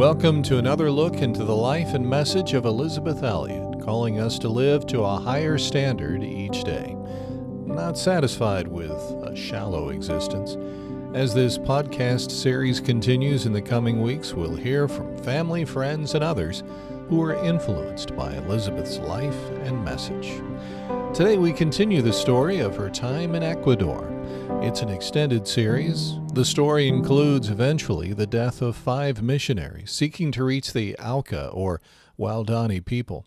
Welcome to another look into the life and message of Elizabeth Elliot, calling us to live to a higher standard each day. Not satisfied with a shallow existence. As this podcast series continues in the coming weeks, we'll hear from family, friends, and others who were influenced by Elizabeth's life and message. Today we continue the story of her time in Ecuador. It's an extended series. The story includes eventually the death of 5 missionaries seeking to reach the Auca or Waodani people.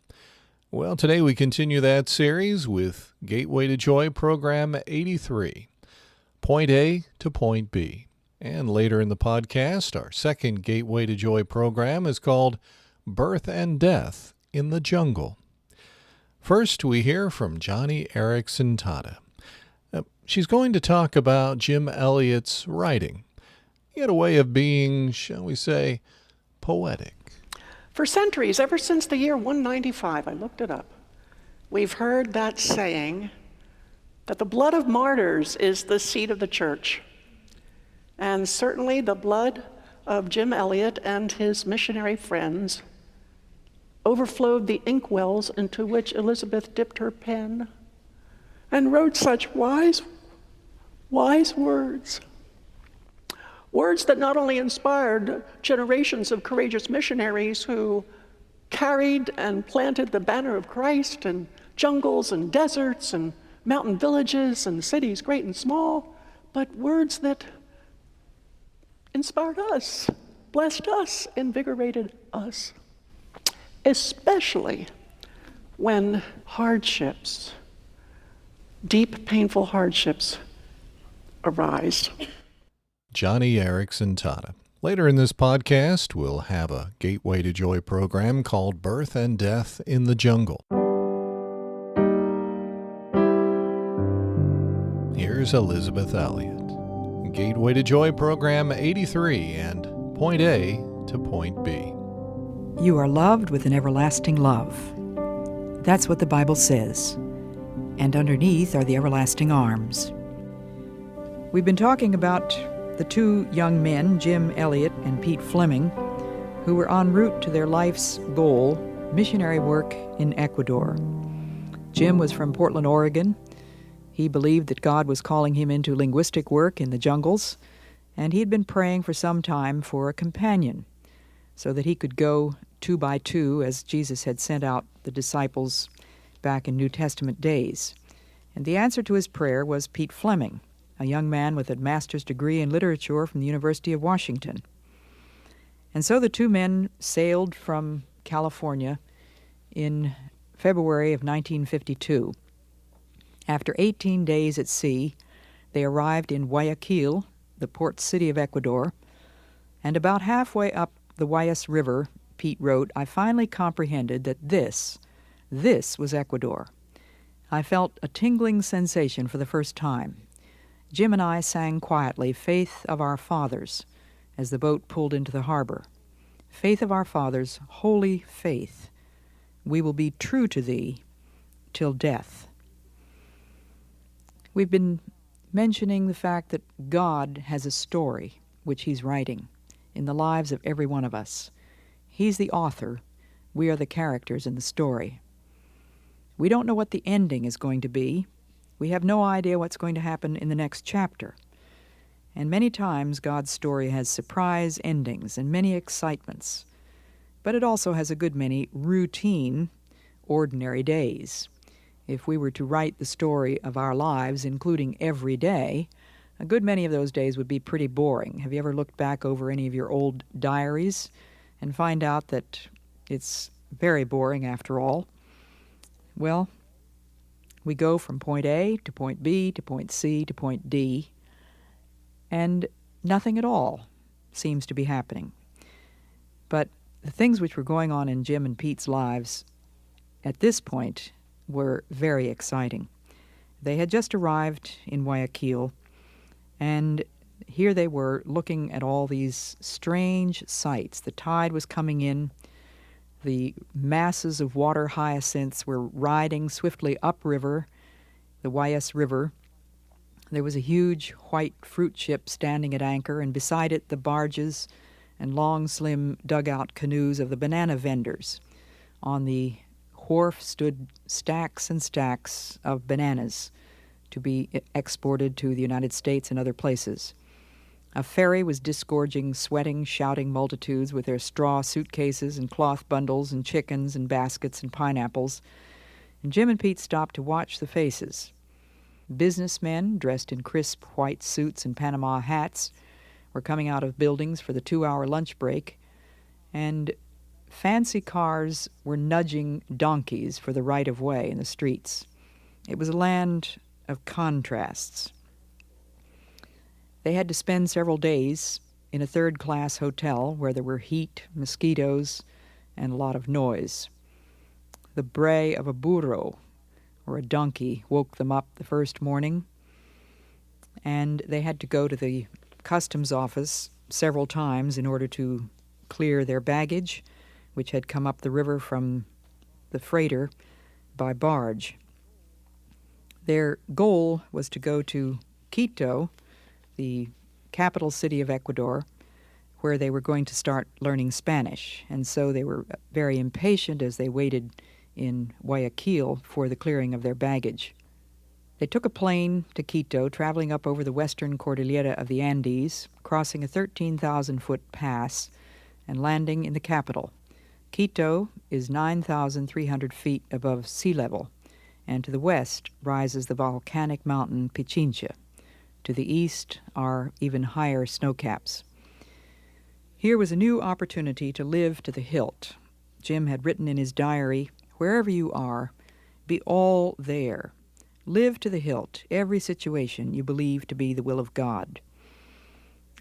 Well, today we continue that series with Gateway to Joy Program 83, Point A to Point B. And later in the podcast, our second Gateway to Joy program is called Birth and Death in the Jungle. First, we hear from Joni Eareckson Tada. She's going to talk about Jim Elliot's writing. He had a way of being, shall we say, poetic. For centuries, ever since the year 195, I looked it up, we've heard that saying that the blood of martyrs is the seed of the church. And certainly the blood of Jim Elliot and his missionary friends overflowed the inkwells into which Elizabeth dipped her pen and wrote such wise words. Words that not only inspired generations of courageous missionaries who carried and planted the banner of Christ in jungles and deserts and mountain villages and cities great and small, but words that inspired us, blessed us, invigorated us, especially when hardships, deep, painful hardships arise. Joni Eareckson Tada. Later in this podcast, we'll have a Gateway to Joy program called Birth and Death in the Jungle. Here's Elizabeth Elliot. Gateway to Joy program 83 and Point A to Point B. You are loved with an everlasting love. That's what the Bible says. And underneath are the everlasting arms. We've been talking about the 2 young men, Jim Elliot and Pete Fleming, who were en route to their life's goal, missionary work in Ecuador. Jim was from Portland, Oregon. He believed that God was calling him into linguistic work in the jungles, and he had been praying for some time for a companion so that he could go 2 by 2 as Jesus had sent out the disciples back in New Testament days. And the answer to his prayer was Pete Fleming, a young man with a master's degree in literature from the University of Washington. And so the 2 men sailed from California in February of 1952. After 18 days at sea, they arrived in Guayaquil, the port city of Ecuador, and about halfway up the Guayas River, Pete wrote, I finally comprehended that this was Ecuador. I felt a tingling sensation for the first time. Jim and I sang quietly, Faith of Our Fathers, as the boat pulled into the harbor. Faith of our fathers, holy faith, we will be true to thee till death. We've been mentioning the fact that God has a story which he's writing in the lives of every one of us. He's the author. We are the characters in the story. We don't know what the ending is going to be. We have no idea what's going to happen in the next chapter. And many times God's story has surprise endings and many excitements. But it also has a good many routine, ordinary days. If we were to write the story of our lives, including every day, a good many of those days would be pretty boring. Have you ever looked back over any of your old diaries and find out that it's very boring after all? Well, we go from point A to point B to point C to point D, and nothing at all seems to be happening. But the things which were going on in Jim and Pete's lives at this point were very exciting. They had just arrived in Guayaquil, and here they were looking at all these strange sights. The tide was coming in. The masses of water hyacinths were riding swiftly upriver, the Guayas River. There was a huge white fruit ship standing at anchor, and beside it the barges and long, slim dugout canoes of the banana vendors. On the wharf stood stacks and stacks of bananas to be exported to the United States and other places. A ferry was disgorging sweating, shouting multitudes with their straw suitcases and cloth bundles and chickens and baskets and pineapples, and Jim and Pete stopped to watch the faces. Businessmen, dressed in crisp white suits and Panama hats, were coming out of buildings for the 2-hour lunch break, and fancy cars were nudging donkeys for the right-of-way in the streets. It was a land of contrasts. They had to spend several days in a third-class hotel where there were heat, mosquitoes, and a lot of noise. The bray of a burro, or a donkey, woke them up the first morning, and they had to go to the customs office several times in order to clear their baggage, which had come up the river from the freighter by barge. Their goal was to go to Quito, the capital city of Ecuador, where they were going to start learning Spanish, and so they were very impatient as they waited in Guayaquil for the clearing of their baggage. They took a plane to Quito, traveling up over the western cordillera of the Andes, crossing a 13,000-foot pass, and landing in the capital. Quito is 9,300 feet above sea level, and to the west rises the volcanic mountain Pichincha. To the east are even higher snowcaps. Here was a new opportunity to live to the hilt. Jim had written in his diary, "Wherever you are, be all there. Live to the hilt, every situation you believe to be the will of God."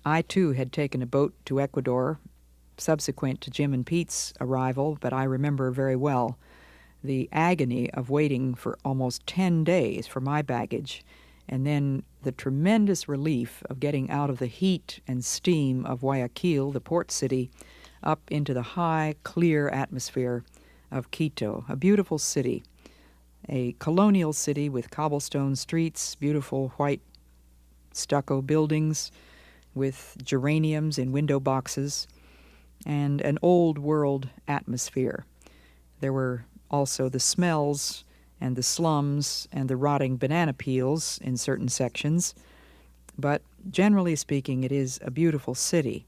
I, too, had taken a boat to Ecuador subsequent to Jim and Pete's arrival, but I remember very well the agony of waiting for almost 10 days for my baggage, and then the tremendous relief of getting out of the heat and steam of Guayaquil, the port city, up into the high, clear atmosphere of Quito, a beautiful city, a colonial city with cobblestone streets, beautiful white stucco buildings with geraniums in window boxes, and an old-world atmosphere. There were also the smells and the slums and the rotting banana peels in certain sections, but generally speaking, it is a beautiful city,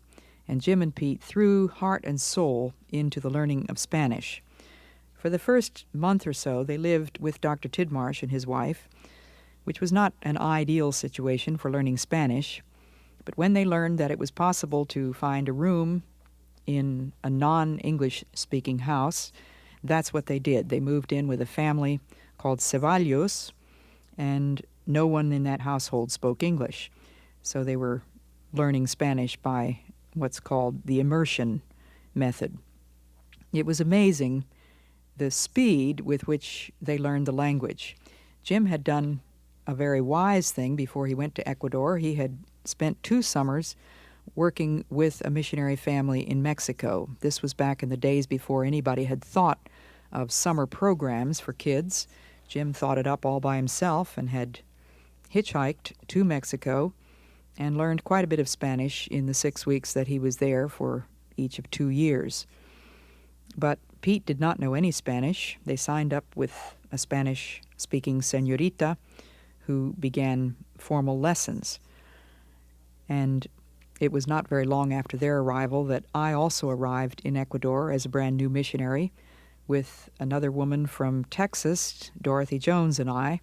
and Jim and Pete threw heart and soul into the learning of Spanish. For the first month or so, they lived with Dr. Tidmarsh and his wife, which was not an ideal situation for learning Spanish, but when they learned that it was possible to find a room in a non-English-speaking house, that's what they did. They moved in with a family called Ceballos, and no one in that household spoke English. So they were learning Spanish by what's called the immersion method. It was amazing the speed with which they learned the language. Jim had done a very wise thing before he went to Ecuador. He had spent 2 summers working with a missionary family in Mexico. This was back in the days before anybody had thought of summer programs for kids. Jim thought it up all by himself and had hitchhiked to Mexico and learned quite a bit of Spanish in the 6 weeks that he was there for each of 2 years. But Pete did not know any Spanish. They signed up with a Spanish-speaking señorita who began formal lessons. And it was not very long after their arrival that I also arrived in Ecuador as a brand new missionary with another woman from Texas. Dorothy Jones and I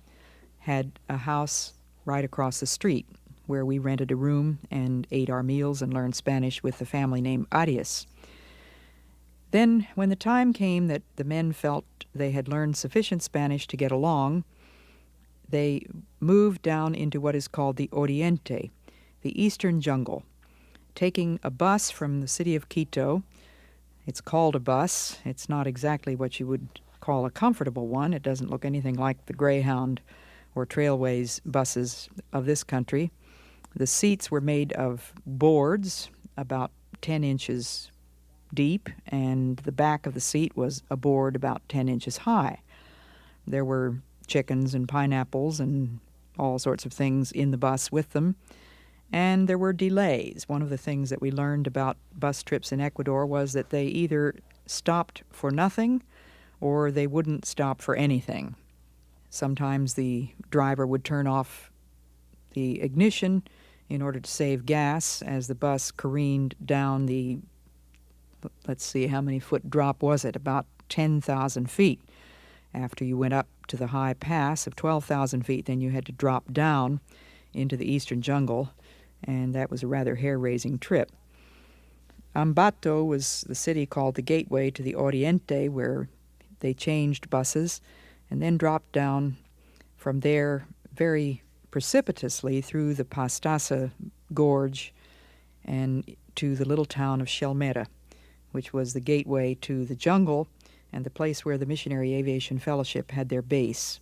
had a house right across the street where we rented a room and ate our meals and learned Spanish with a family named Arias. Then, when the time came that the men felt they had learned sufficient Spanish to get along, they moved down into what is called the Oriente, the eastern jungle, taking a bus from the city of Quito. It's called a bus. It's not exactly what you would call a comfortable one. It doesn't look anything like the Greyhound or Trailways buses of this country. The seats were made of boards about 10 inches deep, and the back of the seat was a board about 10 inches high. There were chickens and pineapples and all sorts of things in the bus with them. And there were delays. One of the things that we learned about bus trips in Ecuador was that they either stopped for nothing or they wouldn't stop for anything. Sometimes the driver would turn off the ignition in order to save gas as the bus careened down the, let's see, how many foot drop was it? About 10,000 feet. After you went up to the high pass of 12,000 feet, then you had to drop down into the eastern jungle, and that was a rather hair-raising trip. Ambato was the city called the gateway to the Oriente, where they changed buses and then dropped down from there very precipitously through the Pastaza Gorge and to the little town of Shelmera, which was the gateway to the jungle and the place where the Missionary Aviation Fellowship had their base.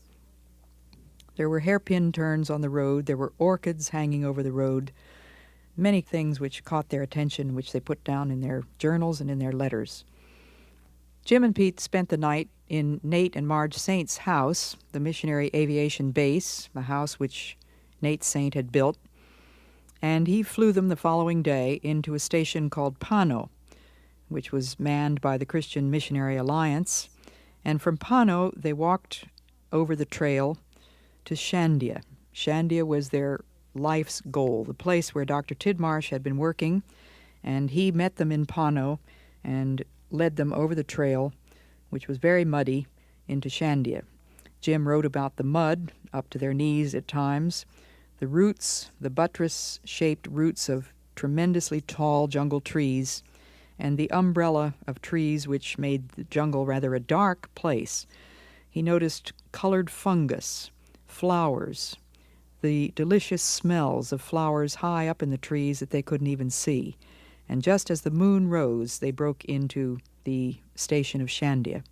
There were hairpin turns on the road, there were orchids hanging over the road, many things which caught their attention, which they put down in their journals and in their letters. Jim and Pete spent the night in Nate and Marge Saint's house, the Missionary Aviation Base, a house which Nate Saint had built, and he flew them the following day into a station called Pano, which was manned by the Christian Missionary Alliance, and from Pano they walked over the trail to Shandia. Shandia was their life's goal, the place where Dr. Tidmarsh had been working, and he met them in Pano and led them over the trail, which was very muddy, into Shandia. Jim wrote about the mud, up to their knees at times, the roots, the buttress-shaped roots of tremendously tall jungle trees, and the umbrella of trees which made the jungle rather a dark place. He noticed colored fungus, flowers, the delicious smells of flowers high up in the trees that they couldn't even see. And just as the moon rose, they broke into the station of Shandia.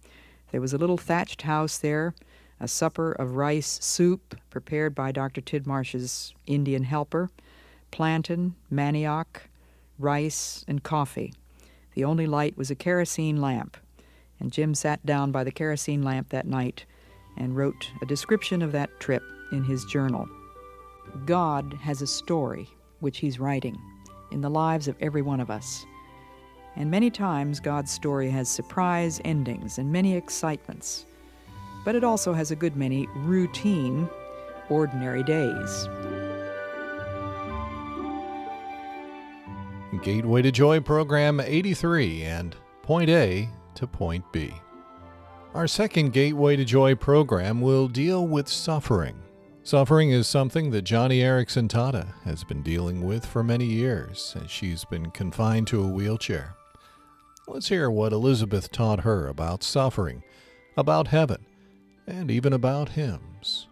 There was a little thatched house there, a supper of rice soup prepared by Dr. Tidmarsh's Indian helper, plantain, manioc, rice, and coffee. The only light was a kerosene lamp, and Jim sat down by the kerosene lamp that night and wrote a description of that trip in his journal. God has a story which he's writing in the lives of every one of us. And many times God's story has surprise endings and many excitements, but it also has a good many routine, ordinary days. Gateway to Joy Program 83 and Point A to Point B. Our second Gateway to Joy program will deal with suffering. Suffering is something that Johnny Erickson Tata has been dealing with for many years as she's been confined to a wheelchair. Let's hear what Elizabeth taught her about suffering, about heaven, and even about hymns.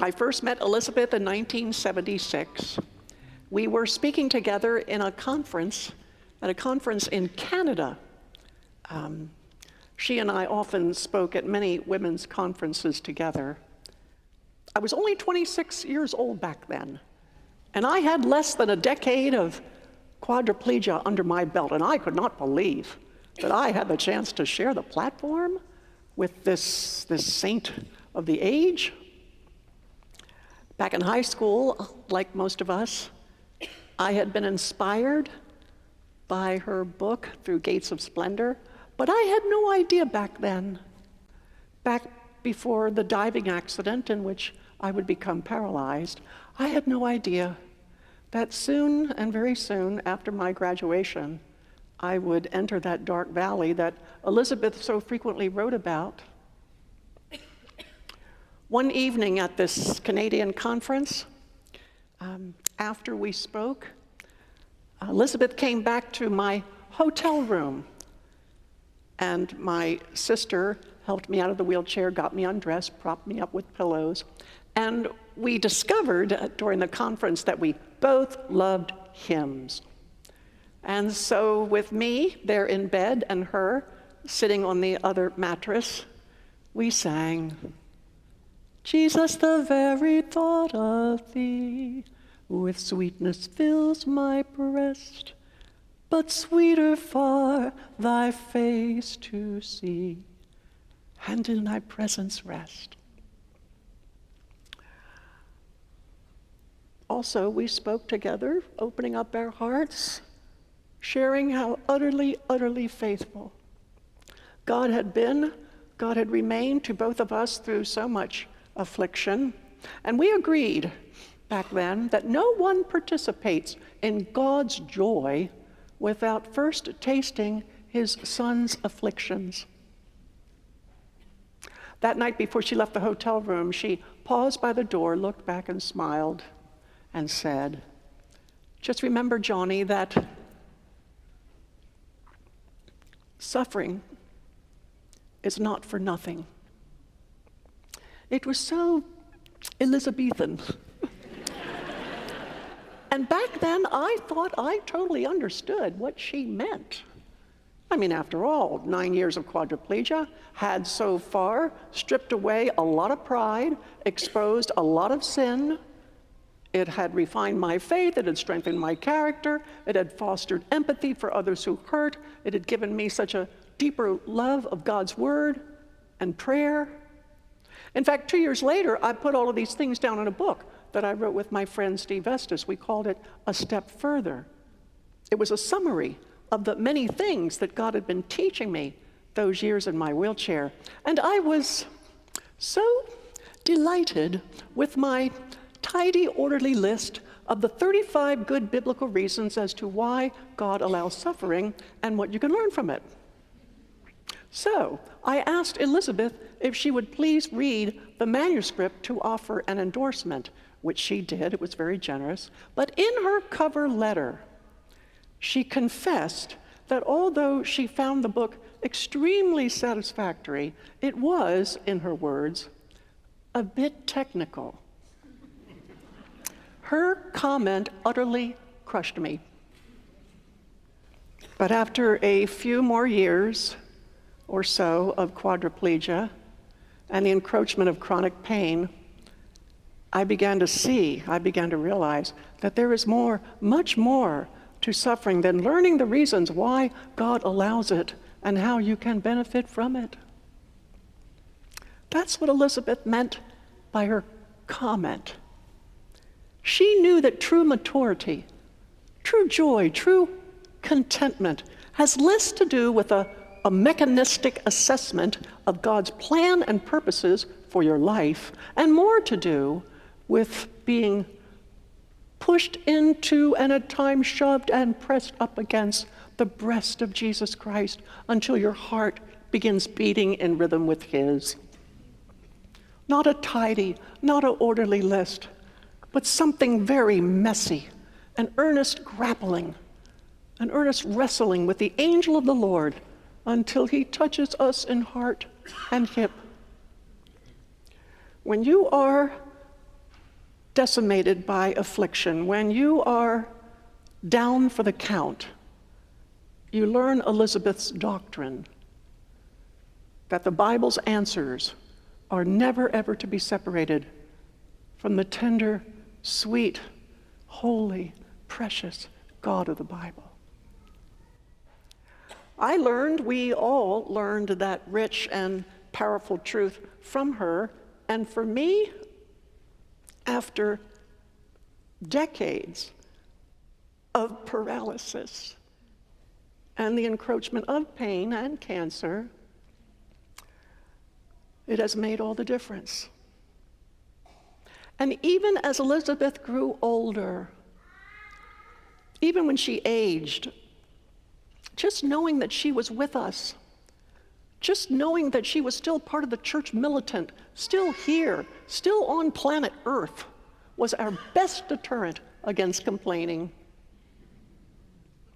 I first met Elizabeth in 1976. We were speaking together in a conference, at a conference in Canada. She and I often spoke at many women's conferences together. I was only 26 years old back then, and I had less than a decade of quadriplegia under my belt, and I could not believe that I had the chance to share the platform with this saint of the age. Back in high school, like most of us, I had been inspired by her book, Through Gates of Splendor, but I had no idea back then, back before the diving accident in which I would become paralyzed, I had no idea that soon and very soon after my graduation, I would enter that dark valley that Elizabeth so frequently wrote about. One evening at this Canadian conference, after we spoke, Elizabeth came back to my hotel room, and my sister helped me out of the wheelchair, got me undressed, propped me up with pillows, and we discovered during the conference that we both loved hymns. And so with me there in bed and her sitting on the other mattress, we sang, Jesus, the very thought of thee with sweetness fills my breast, but sweeter far thy face to see, and in thy presence rest. Also, we spoke together, opening up our hearts, sharing how utterly, utterly faithful God had been, God had remained to both of us through so much affliction. And we agreed back then that no one participates in God's joy without first tasting his son's afflictions. That night before she left the hotel room, she paused by the door, looked back and smiled and said, "Just remember, Johnny, that suffering is not for nothing." It was so Elizabethan. And back then, I thought I totally understood what she meant. I mean, after all, 9 years of quadriplegia had so far stripped away a lot of pride, exposed a lot of sin. It had refined my faith, it had strengthened my character, it had fostered empathy for others who hurt, it had given me such a deeper love of God's word and prayer. In fact, 2 years later, I put all of these things down in a book that I wrote with my friend Steve Estes. We called it A Step Further. It was a summary of the many things that God had been teaching me those years in my wheelchair. And I was so delighted with my tidy, orderly list of the 35 good biblical reasons as to why God allows suffering and what you can learn from it. So I asked Elizabeth if she would please read the manuscript to offer an endorsement, which she did. It was very generous. But in her cover letter, she confessed that although she found the book extremely satisfactory, it was, in her words, a bit technical. Her comment utterly crushed me. But after a few more years or so of quadriplegia and the encroachment of chronic pain, I began to realize that there is more, much more to suffering than learning the reasons why God allows it and how you can benefit from it. That's what Elizabeth meant by her comment. She knew that true maturity, true joy, true contentment has less to do with a mechanistic assessment of God's plan and purposes for your life, and more to do with being pushed into and at times shoved and pressed up against the breast of Jesus Christ until your heart begins beating in rhythm with his. Not a tidy, not an orderly list, but something very messy, an earnest grappling, an earnest wrestling with the angel of the Lord until he touches us in heart and hip. When you are decimated by affliction, when you are down for the count, you learn Elizabeth's doctrine that the Bible's answers are never ever to be separated from the tender, sweet, holy, precious God of the Bible. We all learned that rich and powerful truth from her, and for me, after decades of paralysis and the encroachment of pain and cancer, it has made all the difference. And even as Elizabeth grew older, even when she aged, just knowing that she was with us, just knowing that she was still part of the church militant, still here, still on planet Earth, was our best deterrent against complaining.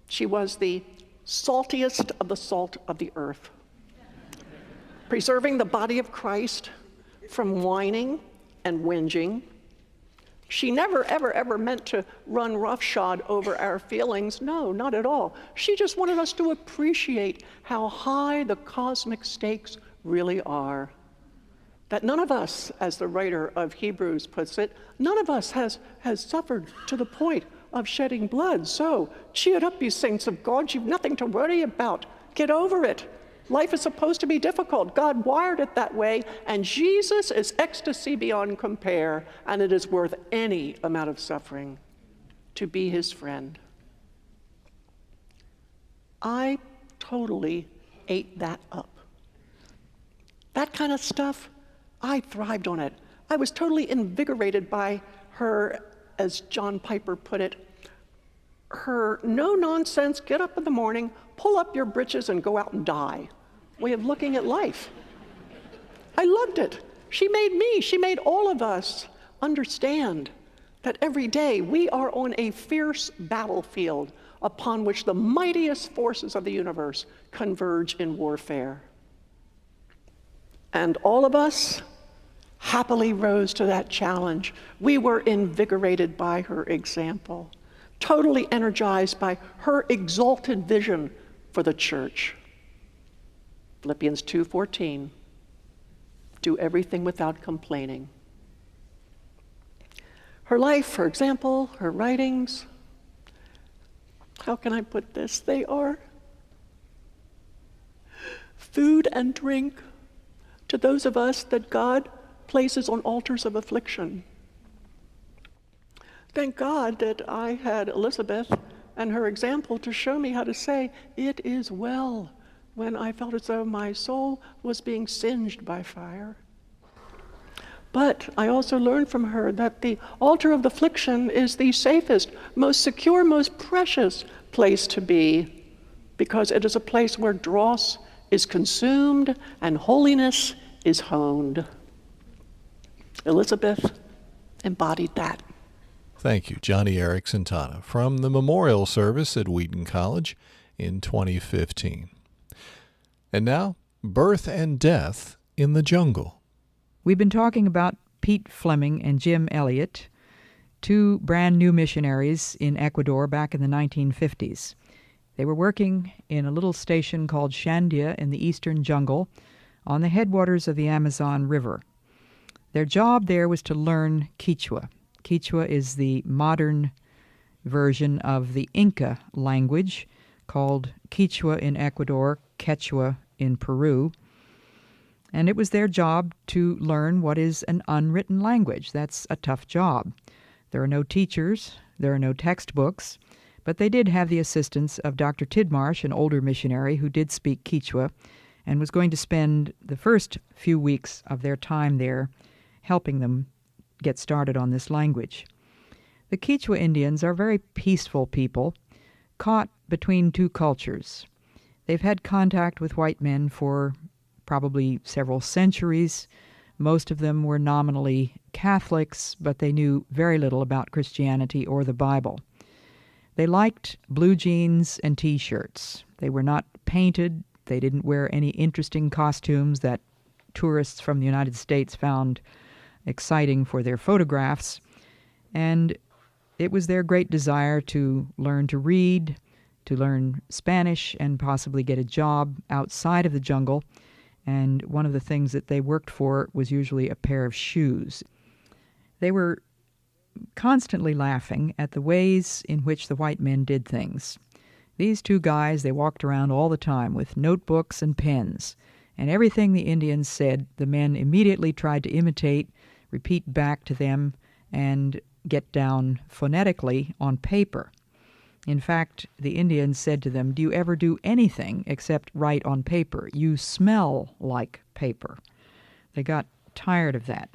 She was the saltiest of the salt of the earth, preserving the body of Christ from whining and whinging. She never, ever, ever meant to run roughshod over our feelings. No, not at all. She just wanted us to appreciate how high the cosmic stakes really are. That none of us, as the writer of Hebrews puts it, none of us has suffered to the point of shedding blood. So cheer up, you saints of God. You've nothing to worry about. Get over it. Life is supposed to be difficult. God wired it that way, and Jesus is ecstasy beyond compare, and it is worth any amount of suffering to be his friend. I totally ate that up. That kind of stuff, I thrived on it. I was totally invigorated by her, as John Piper put it, her no-nonsense, get up in the morning, pull up your britches and go out and die way of looking at life. I loved it. She made all of us understand that every day we are on a fierce battlefield upon which the mightiest forces of the universe converge in warfare. And all of us happily rose to that challenge. We were invigorated by her example, totally energized by her exalted vision for the church. Philippians 2:14, do everything without complaining. Her life, her example, her writings, how can I put this? They are food and drink to those of us that God places on altars of affliction. Thank God that I had Elizabeth and her example to show me how to say, it is well, when I felt as though my soul was being singed by fire. But I also learned from her that the altar of affliction is the safest, most secure, most precious place to be, because it is a place where dross is consumed and holiness is honed. Elizabeth embodied that. Thank you, Johnny Erickson Tana, from the memorial service at Wheaton College in 2015. And now, birth and death in the jungle. We've been talking about Pete Fleming and Jim Elliot, two brand new missionaries in Ecuador back in the 1950s. They were working in a little station called Shandia in the eastern jungle on the headwaters of the Amazon River. Their job there was to learn Quechua. Quechua is the modern version of the Inca language, called Quechua in Ecuador, Quechua in Peru. And it was their job to learn what is an unwritten language. That's a tough job. There are no teachers, there are no textbooks, but they did have the assistance of Dr. Tidmarsh, an older missionary who did speak Quechua, and was going to spend the first few weeks of their time there helping them get started on this language. The Quechua Indians are very peaceful people, caught between two cultures. They've had contact with white men for probably several centuries. Most of them were nominally Catholics, but they knew very little about Christianity or the Bible. They liked blue jeans and T-shirts. They were not painted. They didn't wear any interesting costumes that tourists from the United States found exciting for their photographs. And it was their great desire to learn to read, to learn Spanish, and possibly get a job outside of the jungle. And one of the things that they worked for was usually a pair of shoes. They were constantly laughing at the ways in which the white men did things. These two guys, they walked around all the time with notebooks and pens, and everything the Indians said, the men immediately tried to imitate, repeat back to them, and get down phonetically on paper. In fact, the Indians said to them, "Do you ever do anything except write on paper? You smell like paper." They got tired of that.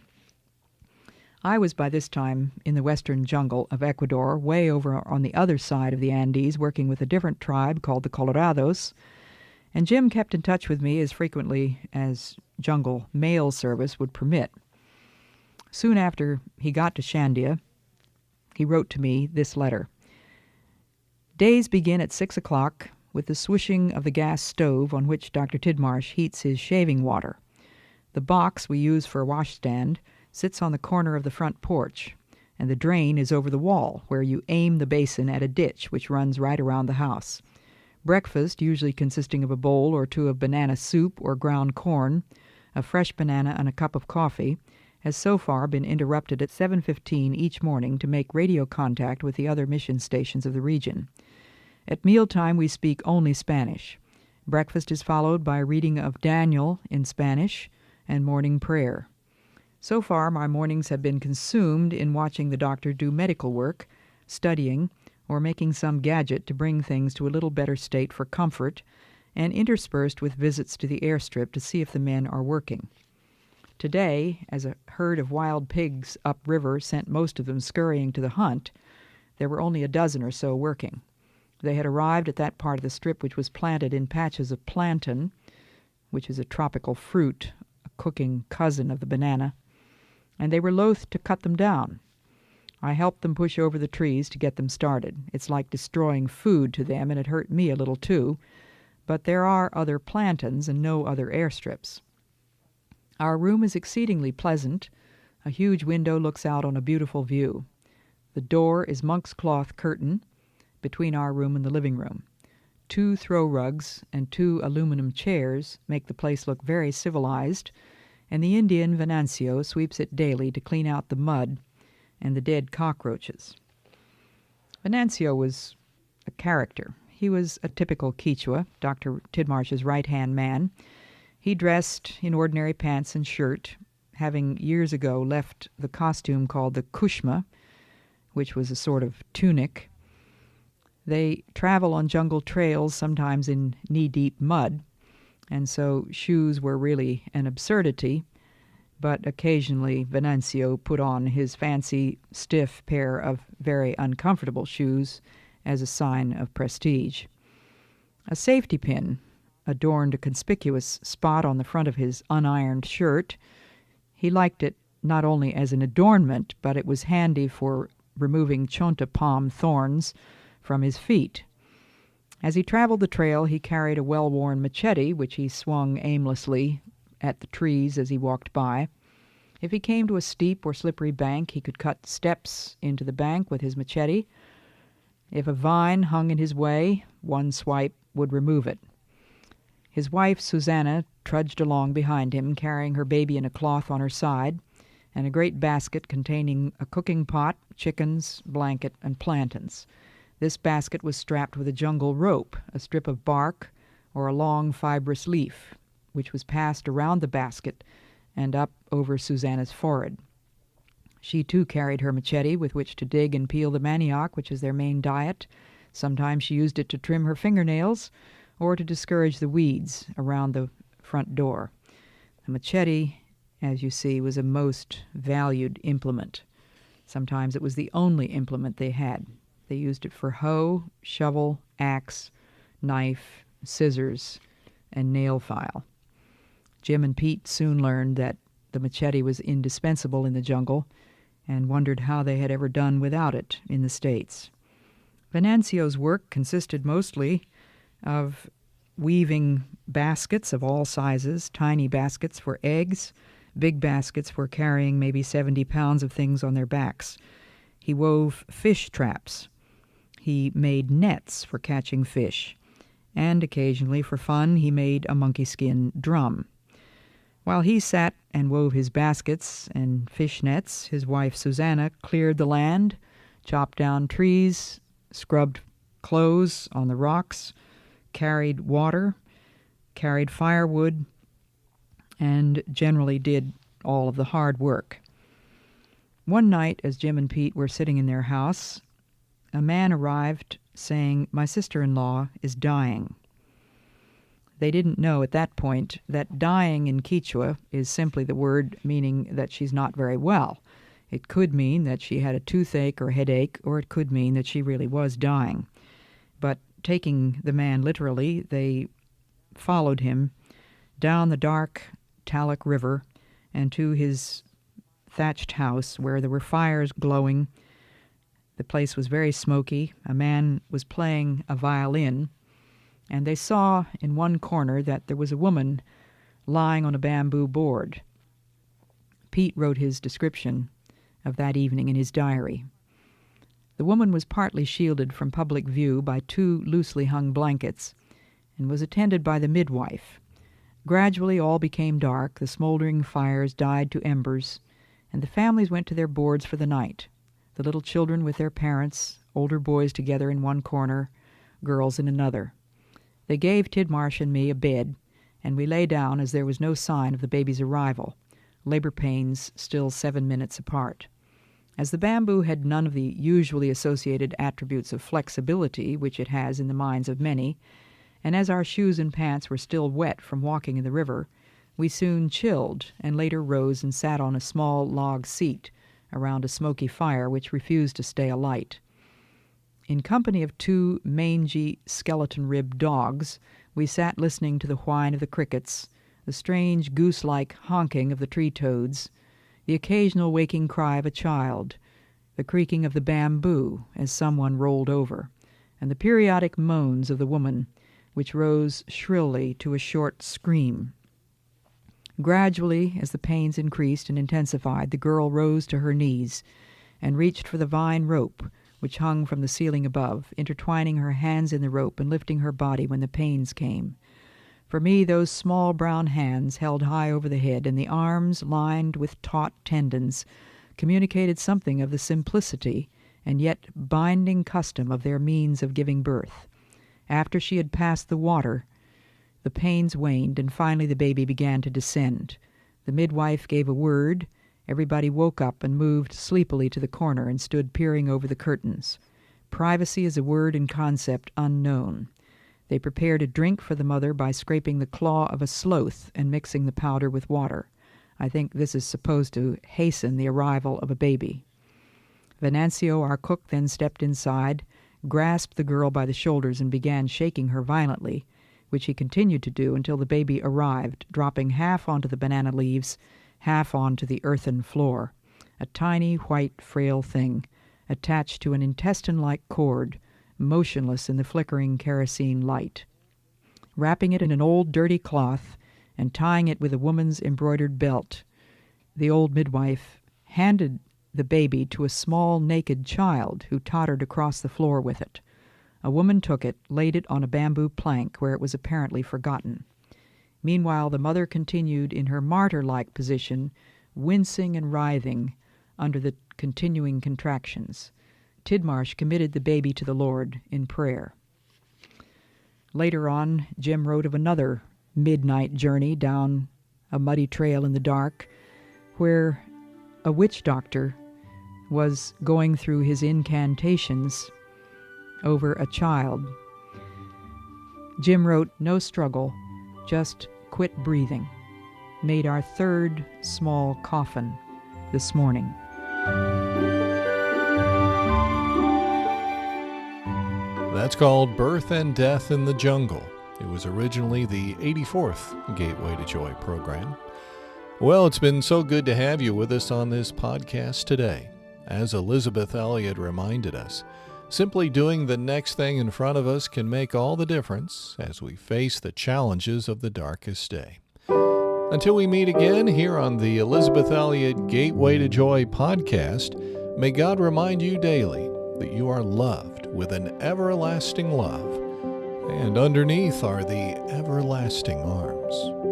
I was by this time in the western jungle of Ecuador, way over on the other side of the Andes, working with a different tribe called the Colorados, and Jim kept in touch with me as frequently as jungle mail service would permit. Soon after he got to Shandia, he wrote to me this letter. Days begin at 6 o'clock with the swishing of the gas stove on which Dr. Tidmarsh heats his shaving water. The box we use for a washstand sits on the corner of the front porch, and the drain is over the wall, where you aim the basin at a ditch which runs right around the house. Breakfast, usually consisting of a bowl or two of banana soup or ground corn, a fresh banana and a cup of coffee, has so far been interrupted at 7:15 each morning to make radio contact with the other mission stations of the region. At mealtime we speak only Spanish. Breakfast is followed by a reading of Daniel in Spanish and morning prayer. So far, my mornings have been consumed in watching the doctor do medical work, studying, or making some gadget to bring things to a little better state for comfort, and interspersed with visits to the airstrip to see if the men are working. Today, as a herd of wild pigs upriver sent most of them scurrying to the hunt, there were only a dozen or so working. They had arrived at that part of the strip which was planted in patches of plantain, which is a tropical fruit, a cooking cousin of the banana, and they were loath to cut them down. I helped them push over the trees to get them started. It's like destroying food to them, and it hurt me a little too, but there are other plantains and no other airstrips. Our room is exceedingly pleasant. A huge window looks out on a beautiful view. The door is monk's cloth curtain between our room and the living room. 2 throw rugs and 2 aluminum chairs make the place look very civilized, and the Indian Venancio sweeps it daily to clean out the mud and the dead cockroaches. Venancio was a character. He was a typical Quichua, Dr. Tidmarsh's right-hand man. He dressed in ordinary pants and shirt, having years ago left the costume called the kushma, which was a sort of tunic. They travel on jungle trails, sometimes in knee-deep mud, and so shoes were really an absurdity, but occasionally Venancio put on his fancy, stiff pair of very uncomfortable shoes as a sign of prestige. A safety pin adorned a conspicuous spot on the front of his unironed shirt. He liked it not only as an adornment, but it was handy for removing chonta palm thorns from his feet. As he traveled the trail, he carried a well-worn machete, which he swung aimlessly at the trees as he walked by. If he came to a steep or slippery bank, he could cut steps into the bank with his machete. If a vine hung in his way, one swipe would remove it. His wife, Susanna, trudged along behind him, carrying her baby in a cloth on her side, and a great basket containing a cooking pot, chickens, blanket, and plantains. This basket was strapped with a jungle rope, a strip of bark, or a long fibrous leaf, which was passed around the basket and up over Susanna's forehead. She too carried her machete with which to dig and peel the manioc, which is their main diet. Sometimes she used it to trim her fingernails or to discourage the weeds around the front door. The machete, as you see, was a most valued implement. Sometimes it was the only implement they had. They used it for hoe, shovel, axe, knife, scissors, and nail file. Jim and Pete soon learned that the machete was indispensable in the jungle and wondered how they had ever done without it in the States. Venancio's work consisted mostly of weaving baskets of all sizes, tiny baskets for eggs, big baskets for carrying maybe 70 pounds of things on their backs. He wove fish traps. He made nets for catching fish. And occasionally, for fun, he made a monkey skin drum. While he sat and wove his baskets and fish nets, his wife Susanna cleared the land, chopped down trees, scrubbed clothes on the rocks, carried water, carried firewood, and generally did all of the hard work. One night, as Jim and Pete were sitting in their house, a man arrived saying, "My sister-in-law is dying." They didn't know at that point that dying in Quechua is simply the word meaning that she's not very well. It could mean that she had a toothache or headache, or it could mean that she really was dying. But taking the man literally, they followed him down the dark Talak River and to his thatched house where there were fires glowing. The place was very smoky. A man was playing a violin, and they saw in one corner that there was a woman lying on a bamboo board. Pete wrote his description of that evening in his diary. The woman was partly shielded from public view by 2 loosely hung blankets and was attended by the midwife. Gradually all became dark, the smoldering fires died to embers, and the families went to their boards for the night, the little children with their parents, older boys together in one corner, girls in another. They gave Tidmarsh and me a bed, and we lay down as there was no sign of the baby's arrival, labor pains still 7 minutes apart. As the bamboo had none of the usually associated attributes of flexibility which it has in the minds of many, and as our shoes and pants were still wet from walking in the river, we soon chilled and later rose and sat on a small log seat around a smoky fire which refused to stay alight. In company of 2 mangy, skeleton-ribbed dogs, we sat listening to the whine of the crickets, the strange goose-like honking of the tree-toads, the occasional waking cry of a child, the creaking of the bamboo as someone rolled over, and the periodic moans of the woman, which rose shrilly to a short scream. Gradually, as the pains increased and intensified, the girl rose to her knees and reached for the vine rope which hung from the ceiling above, intertwining her hands in the rope and lifting her body when the pains came. For me, those small brown hands held high over the head and the arms lined with taut tendons communicated something of the simplicity and yet binding custom of their means of giving birth. After she had passed the water, the pains waned, and finally the baby began to descend. The midwife gave a word. Everybody woke up and moved sleepily to the corner and stood peering over the curtains. Privacy is a word and concept unknown. They prepared a drink for the mother by scraping the claw of a sloth and mixing the powder with water. I think this is supposed to hasten the arrival of a baby. Venancio, our cook, then stepped inside, grasped the girl by the shoulders and began shaking her violently, which he continued to do until the baby arrived, dropping half onto the banana leaves, half onto the earthen floor, a tiny, white, frail thing, attached to an intestine-like cord, motionless in the flickering kerosene light. Wrapping it in an old dirty cloth and tying it with a woman's embroidered belt, the old midwife handed the baby to a small naked child who tottered across the floor with it. A woman took it, laid it on a bamboo plank where it was apparently forgotten. Meanwhile, the mother continued in her martyr-like position, wincing and writhing under the continuing contractions. Tidmarsh committed the baby to the Lord in prayer. Later on, Jim wrote of another midnight journey down a muddy trail in the dark, where a witch doctor was going through his incantations over a child. Jim wrote, "No struggle, just quit breathing. Made our 3rd small coffin this morning." That's called Birth and Death in the Jungle. It was originally the 84th Gateway to Joy program. Well, it's been so good to have you with us on this podcast today. As Elizabeth Elliot reminded us, simply doing the next thing in front of us can make all the difference as we face the challenges of the darkest day. Until we meet again here on the Elizabeth Elliot Gateway to Joy podcast, may God remind you daily that you are loved with an everlasting love, and underneath are the everlasting arms.